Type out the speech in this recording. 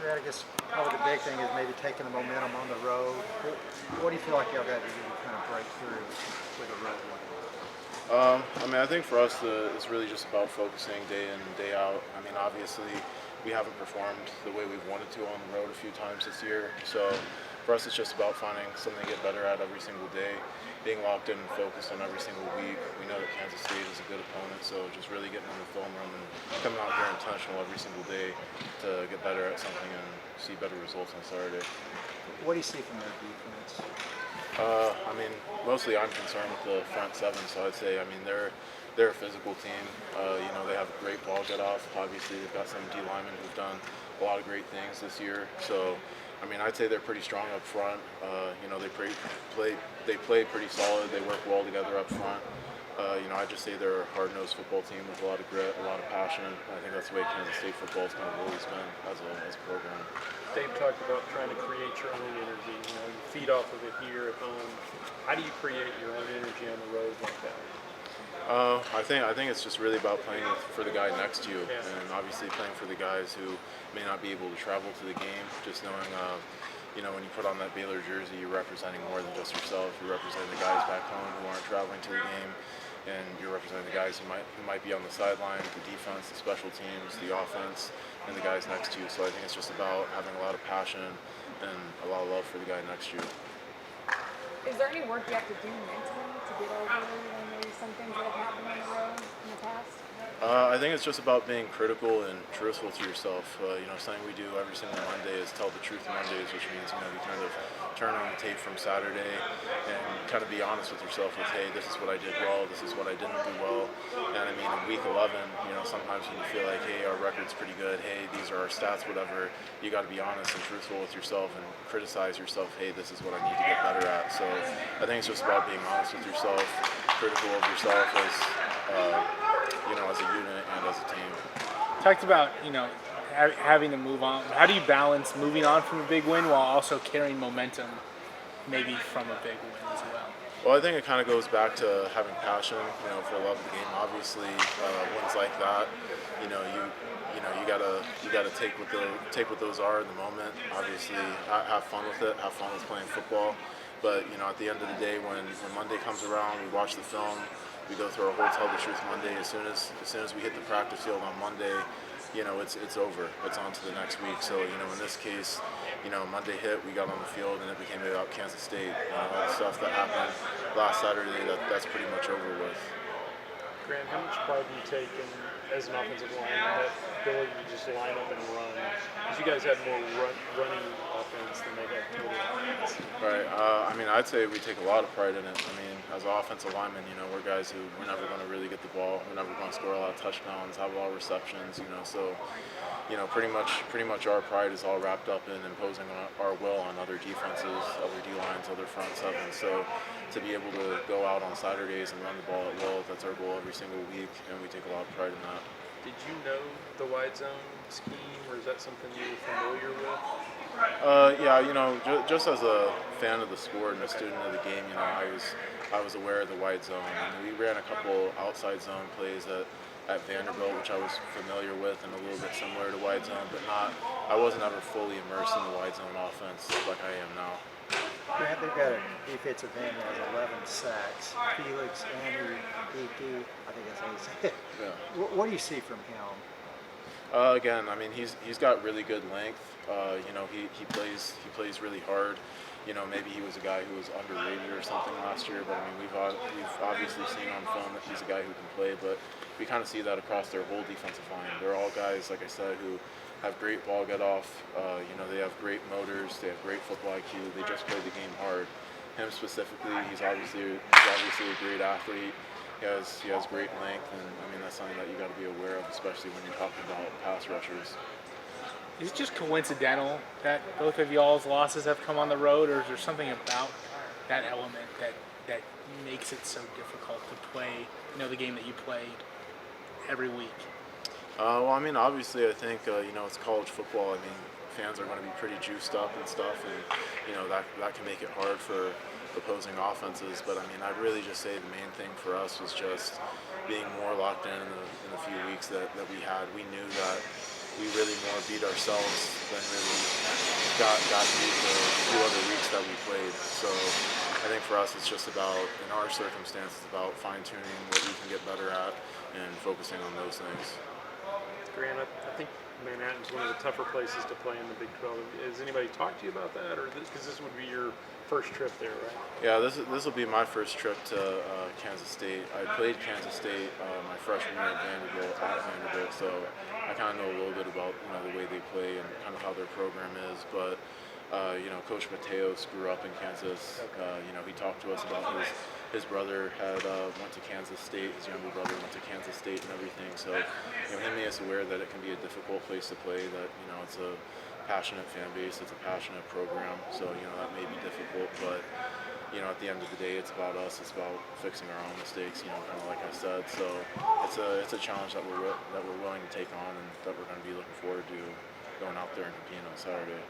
Yeah, I guess probably the big thing is maybe taking the momentum on the road. What do you feel like y'all got to do to kind of break through with a road win? I mean, I think for us, it's really just about focusing day in and day out. I mean, obviously, we haven't performed the way we've wanted to on the road a few times this year. So for us, it's just about finding something to get better at every single day, being locked in and focused on every single week. We know that Kansas State is a good opponent, so just really getting in the film room and coming out here intentional every single day to get better at something and see better results on Saturday. What do you see from their defense? I mean, mostly I'm concerned with the front seven. So I'd say, I mean, they're a physical team. They have a great ball get off. Obviously, they've got some D linemen who've done a lot of great things this year. So, I mean, I'd say they're pretty strong up front. They play pretty solid. They work well together up front. I'd just say they're a hard-nosed football team with a lot of grit, a lot of passion. I think that's the way Kansas State football has kind of always been as a program. Dave talked about trying to create your own energy. You feed off of it here at home. How do you create your own energy on the road like that? I think it's just really about playing for the guy next to you, Yeah. and obviously playing for the guys who may not be able to travel to the game. Just knowing, when you put on that Baylor jersey, you're representing more than just yourself. You're representing the guys back home who aren't traveling to the game, and you're representing the guys who might be on the sideline, the defense, the special teams, the offense, and the guys next to you. So I think it's just about having a lot of passion and a lot of love for the guy next to you. Is there any work you have to do mentally to get over maybe some things that have happened on the road in the past? I think it's just about being critical and truthful to yourself. Something we do every single Monday is tell the truth Mondays, which means we kind of turn on the tape from Saturday and kind of be honest with yourself with, hey, this is what I did well, this is what I didn't do well. And I mean, in week 11, sometimes when you feel like, hey, our record's pretty good, hey, these are our stats, whatever, you got to be honest and truthful with yourself and criticize yourself, hey, this is what I need to get better at. So I think it's just about being honest with yourself, critical of yourself as a unit and as a team. Talked about having to move on. How do you balance moving on from a big win while also carrying momentum, maybe from a big win as well? Well, I think it kind of goes back to having passion, for the love of the game. Obviously, wins like that, you gotta take what those are in the moment. Obviously, have fun with it, have fun with playing football. But at the end of the day, when Monday comes around, we watch the film. We go through our whole Tell the Truth Monday. As soon as we hit the practice field on Monday, it's over. It's on to the next week. So, in this case, Monday hit, we got on the field, and it became about Kansas State. All the stuff that happened last Saturday, that's pretty much over with. Grant, how much pride do you take in, as an offensive lineman, that ability to just line up and run? Because you guys have more running offense than they have total offense. Right. I'd say we take a lot of pride in it. I mean, as an offensive lineman, we're guys who we're never going to really get the ball. We're never going to score a lot of touchdowns, have a lot of receptions. So, pretty much our pride is all wrapped up in imposing our will on other defenses, other D lines, other front sevens. So, to be able to go out on Saturdays and run the ball at will, that's our goal every single week, and we take a lot of pride in that. Did you know the wide zone scheme, or is that something you were familiar with? Just as a fan of the sport and a student of the game, I was aware of the wide zone. We ran a couple outside zone plays at Vanderbilt, which I was familiar with and a little bit similar to wide zone, but I wasn't ever fully immersed in the wide zone offense like I am now. Grant, they've got a defensive end that has 11 sacks. Felix Andrew DT, I think that's how you say it. Yeah. What do you see from him? Again, he's got really good length. He plays really hard. Maybe he was a guy who was underrated or something last year, but we've obviously seen on film that he's a guy who can play. But we kind of see that across their whole defensive line. They're all guys, like I said, who have great ball get off. They have great motors. They have great football IQ. They just play the game hard. Him specifically, he's obviously a great athlete. He has great length, and that's something that you got to be aware of, especially when you're talking about pass rushers. Is it just coincidental that both of y'all's losses have come on the road, or is there something about that element that makes it so difficult to play, the game that you played every week? Obviously, I think it's college football. Fans are going to be pretty juiced up and stuff, and that can make it hard for opposing offenses. But I'd really just say the main thing for us was just being more locked in the few weeks that we had. We knew that we really more beat ourselves than really got beat the few other weeks that we played. So I think for us, it's just about, in our circumstance, it's about fine-tuning what we can get better at and focusing on those things. Grant, I think Manhattan's one of the tougher places to play in the Big 12. Has anybody talked to you about that, or because this would be your first trip there, right? Yeah, this will be my first trip to Kansas State. I played Kansas State my freshman year at Vanderbilt, so I kind of know a little bit about the way they play and kind of how their program is. But Coach Mateos grew up in Kansas. He talked to us about his brother had went to Kansas State. His younger brother went to Kansas State and everything. So he made us aware that it can be a difficult place to play. That it's a passionate fan base. It's a passionate program. So that may be difficult, but at the end of the day, it's about us. It's about fixing our own mistakes. Kind of like I said. So it's a challenge that we're willing to take on, and that we're going to be looking forward to going out there and competing on Saturday.